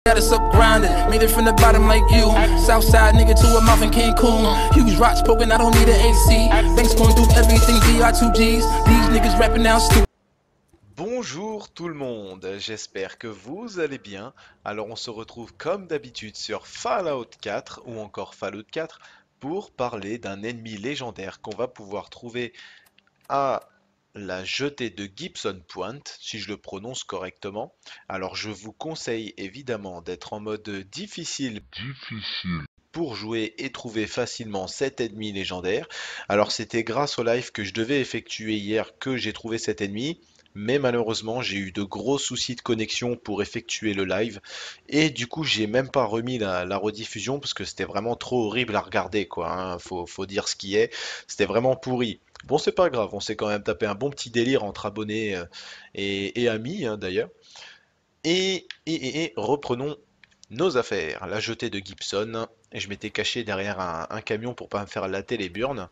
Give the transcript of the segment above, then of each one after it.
Got us up grounded, made it from the bottom like you. Southside nigga to a mouth in Cancun. Huge rocks poking, I don't need an AC. Banks going through everything, VR2Gs. These niggas rapping now stupid. Bonjour tout le monde, j'espère que vous allez bien. Alors on se retrouve comme d'habitude sur Fallout 4 ou encore Fallout 4 pour parler d'un ennemi légendaire qu'on va pouvoir trouver à la jetée de Gibson Point, si je le prononce correctement. Alors je vous conseille évidemment d'être en mode difficile pour jouer et trouver facilement cet ennemi légendaire. Alors c'était grâce au live que je devais effectuer hier que j'ai trouvé cet ennemi, mais malheureusement j'ai eu de gros soucis de connexion pour effectuer le live, et du coup j'ai même pas remis la rediffusion parce que c'était vraiment trop horrible à regarder quoi, hein. Faut dire ce qui est, c'était vraiment pourri. Bon, c'est pas grave, on s'est quand même tapé un bon petit délire entre abonnés et amis hein, d'ailleurs. Et reprenons nos affaires. La jetée de Gibson. Et je m'étais caché derrière un camion pour pas me faire latter les burnes.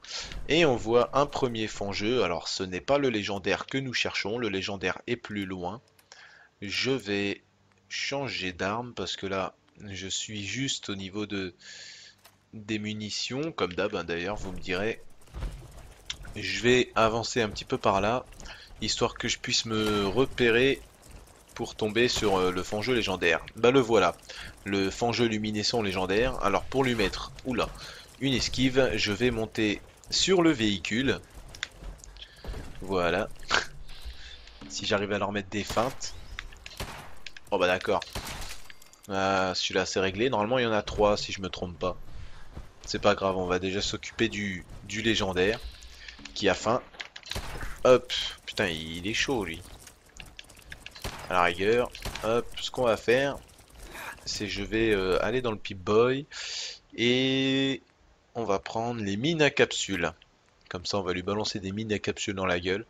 Et on voit un premier fangeux. Alors ce n'est pas le légendaire que nous cherchons. Le légendaire est plus loin. Je vais changer d'arme parce que là je suis juste au niveau des munitions. Comme d'hab hein, d'ailleurs vous me direz. Je vais avancer un petit peu par là, histoire que je puisse me repérer pour tomber sur le fangeux légendaire. Bah le voilà, le fangeux luminescent légendaire. Alors pour lui mettre, oula, une esquive, je vais monter sur le véhicule. Voilà. Si j'arrive à leur mettre des feintes. Oh bah d'accord. Ah, celui-là c'est réglé. Normalement il y en a 3 si je me trompe pas. C'est pas grave, on va déjà s'occuper du légendaire qui a faim. Hop, putain il est chaud lui. À la rigueur, hop, ce qu'on va faire, c'est je vais aller dans le Pip-Boy et on va prendre les mines à capsules. Comme ça on va lui balancer des mines à capsules dans la gueule.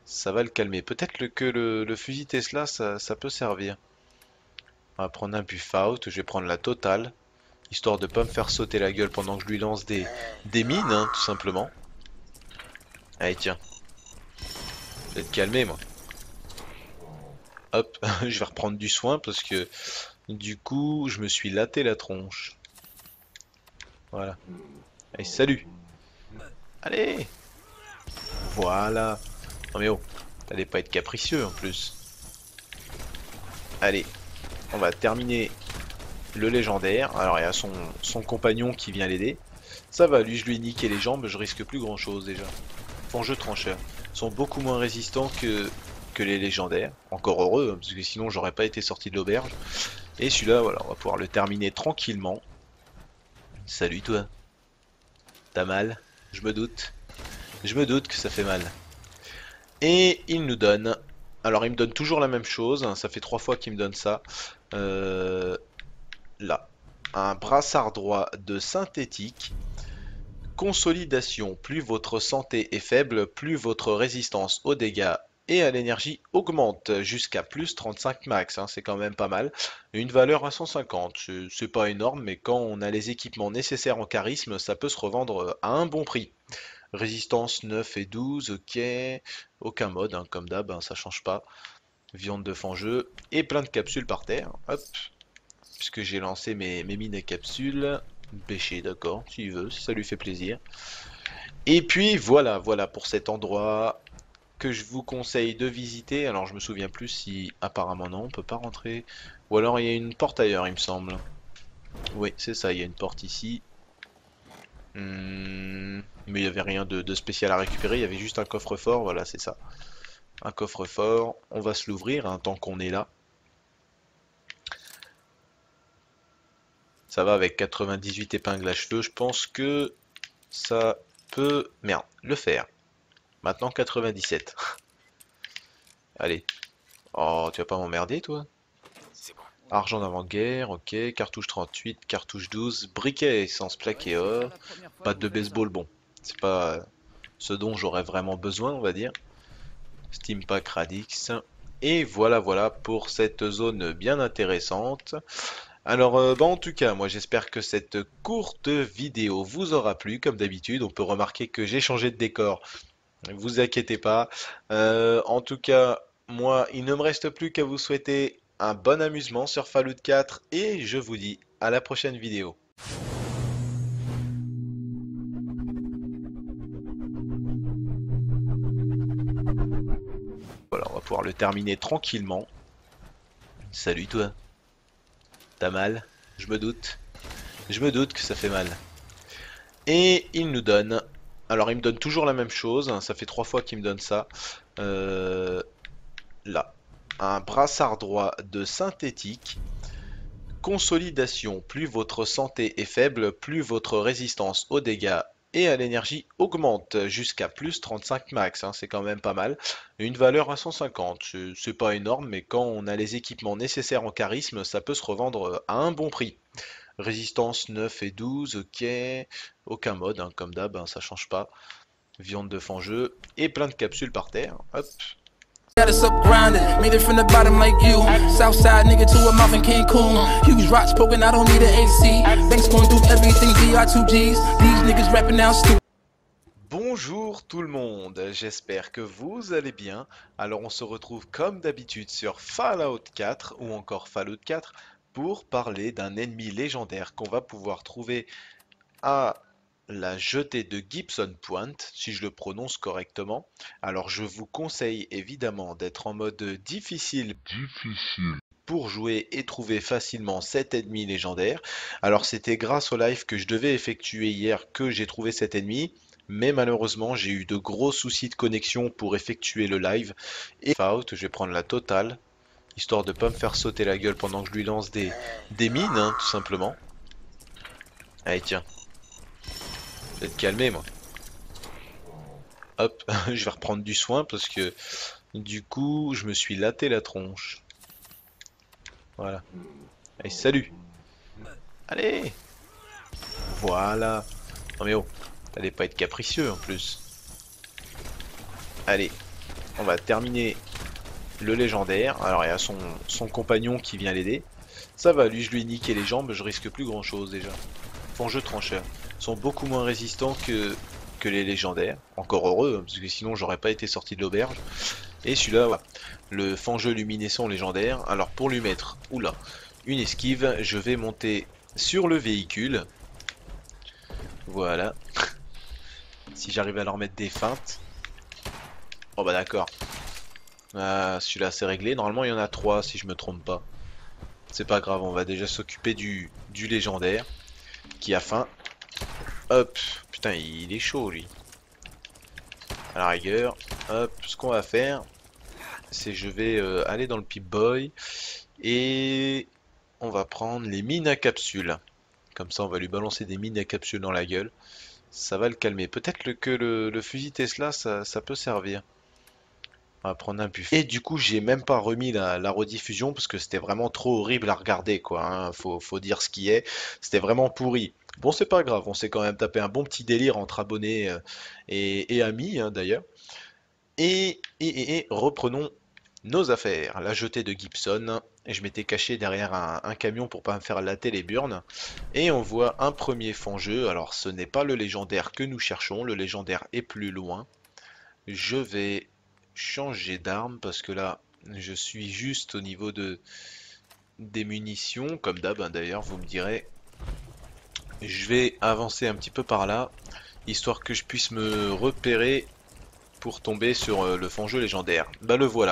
Ça va le calmer. Peut-être que le fusil Tesla ça peut servir. On va prendre un Buff-Out, je vais prendre la totale. Histoire de pas me faire sauter la gueule pendant que je lui lance des mines, hein, tout simplement. Allez tiens. Je vais te calmer moi. Hop, je vais reprendre du soin parce que du coup je me suis laté la tronche. Voilà. Allez, salut. Allez. Voilà. Non mais oh, t'allais pas être capricieux en plus. Allez, on va terminer le légendaire. Alors il y a son compagnon qui vient l'aider. Ça va, lui je lui ai niqué les jambes, je risque plus grand chose déjà. Fangeux trancheur. Ils sont beaucoup moins résistants que les légendaires. Encore heureux, hein, parce que sinon j'aurais pas été sorti de l'auberge. Et celui-là, voilà, on va pouvoir le terminer tranquillement. Salut toi. T'as mal? Je me doute. Je me doute que ça fait mal. Et il nous donne... Alors il me donne toujours la même chose. Ça fait 3 fois qu'il me donne ça. Là. Un brassard droit de synthétique. Consolidation. Plus votre santé est faible, plus votre résistance aux dégâts et à l'énergie augmente jusqu'à plus 35 max, hein, c'est quand même pas mal. Une valeur à 150, c'est pas énorme, mais quand on a les équipements nécessaires en charisme, ça peut se revendre à un bon prix. Résistance 9 et 12, ok. Aucun mode, hein, comme d'hab, hein, ça change pas. Viande de fangeux et plein de capsules par terre. Hop, puisque j'ai lancé mes mines à capsules. Pêcher, d'accord, s'il veut, si ça lui fait plaisir. Et puis voilà, voilà pour cet endroit que je vous conseille de visiter. Alors je me souviens plus si apparemment non, on peut pas rentrer. Ou alors il y a une porte ailleurs, il me semble. Oui, c'est ça, il y a une porte ici. Mais il n'y avait rien de spécial à récupérer, il y avait juste un coffre-fort, voilà, c'est ça. Un coffre-fort, on va se l'ouvrir hein, tant qu'on est là. Ça va avec 98 épingles à cheveux, je pense que ça peut... Merde, le faire. Maintenant 97. Allez. Oh, tu vas pas m'emmerder toi? Argent d'avant-guerre, ok. Cartouche 38, cartouche 12, briquet essence plaqué or, batte de baseball, bon. C'est pas ce dont j'aurais vraiment besoin, on va dire. Steam Pack Radix. Et voilà, voilà pour cette zone bien intéressante. Alors, bah en tout cas, moi j'espère que cette courte vidéo vous aura plu. Comme d'habitude, on peut remarquer que j'ai changé de décor. Ne vous inquiétez pas. En tout cas, moi, il ne me reste plus qu'à vous souhaiter un bon amusement sur Fallout 4 et je vous dis à la prochaine vidéo. Voilà, on va pouvoir le terminer tranquillement. Salut toi. T'as mal? Je me doute. Je me doute que ça fait mal. Et il nous donne... Alors il me donne toujours la même chose, hein, ça fait 3 fois qu'il me donne ça. Là. Un brassard droit de synthétique. Consolidation. Plus votre santé est faible, plus votre résistance aux dégâts et à l'énergie augmente jusqu'à plus 35 max, hein, c'est quand même pas mal. Une valeur à 150, c'est pas énorme, mais quand on a les équipements nécessaires en charisme, ça peut se revendre à un bon prix. Résistance 9 et 12, ok. Aucun mode, hein, comme d'hab, hein, ça change pas. Viande de fangeux et plein de capsules par terre. Hop. Got us up grinding, made it from the bottom like you. Southside nigga to a mouth in Cancun. Huge rocks poking, I don't need an AC. Banks going through everything, VR2Gs. These niggas rapping now stupid. Bonjour tout le monde, j'espère que vous allez bien. Alors on se retrouve comme d'habitude sur Fallout 4 ou encore Fallout 4 pour parler d'un ennemi légendaire qu'on va pouvoir trouver à la jetée de Gibson Point, si je le prononce correctement. Alors je vous conseille évidemment d'être en mode difficile pour jouer et trouver facilement cet ennemi légendaire. Alors c'était grâce au live que je devais effectuer hier que j'ai trouvé cet ennemi, mais malheureusement j'ai eu de gros soucis de connexion pour effectuer le live. Et je vais prendre la totale, histoire de pas me faire sauter la gueule pendant que je lui lance des mines, hein, tout simplement. Allez tiens. Je vais te calmer moi. Hop, je vais reprendre du soin parce que du coup je me suis laté la tronche. Voilà. Allez, salut. Allez. Voilà. Non mais oh, t'allais pas être capricieux en plus. Allez, on va terminer le légendaire. Alors il y a son compagnon qui vient l'aider. Ça va, lui je lui ai niqué les jambes, je risque plus grand chose déjà. Fangeux trancheur sont beaucoup moins résistants que les légendaires. Encore heureux, hein, parce que sinon j'aurais pas été sorti de l'auberge. Et celui-là, voilà, le fangeux luminescent légendaire. Alors pour lui mettre, oula, une esquive, je vais monter sur le véhicule. Voilà. Si j'arrive à leur mettre des feintes. Oh bah d'accord. Ah, celui-là c'est réglé. Normalement il y en a 3 si je me trompe pas. C'est pas grave, on va déjà s'occuper du légendaire qui a faim. Hop, putain il est chaud lui. À la rigueur, hop, ce qu'on va faire, c'est je vais aller dans le Pip-Boy et on va prendre les mines à capsules. Comme ça on va lui balancer des mines à capsules dans la gueule. Ça va le calmer. Peut-être que le fusil Tesla ça peut servir. On va prendre un buffet. Et du coup j'ai même pas remis la rediffusion parce que c'était vraiment trop horrible à regarder quoi, hein. Faut dire ce qui est. C'était vraiment pourri. Bon c'est pas grave, on s'est quand même tapé un bon petit délire entre abonnés et amis hein, d'ailleurs. Et reprenons nos affaires. La jetée de Gibson. Et je m'étais caché derrière un camion pour pas me faire latter les burnes. Et on voit un premier fangeux. Alors ce n'est pas le légendaire que nous cherchons. Le légendaire est plus loin. Je vais changer d'arme parce que là je suis juste au niveau des munitions. Comme d'hab hein, d'ailleurs vous me direz. Je vais avancer un petit peu par là. Histoire que je puisse me repérer pour tomber sur le fangeux légendaire. Bah le voilà.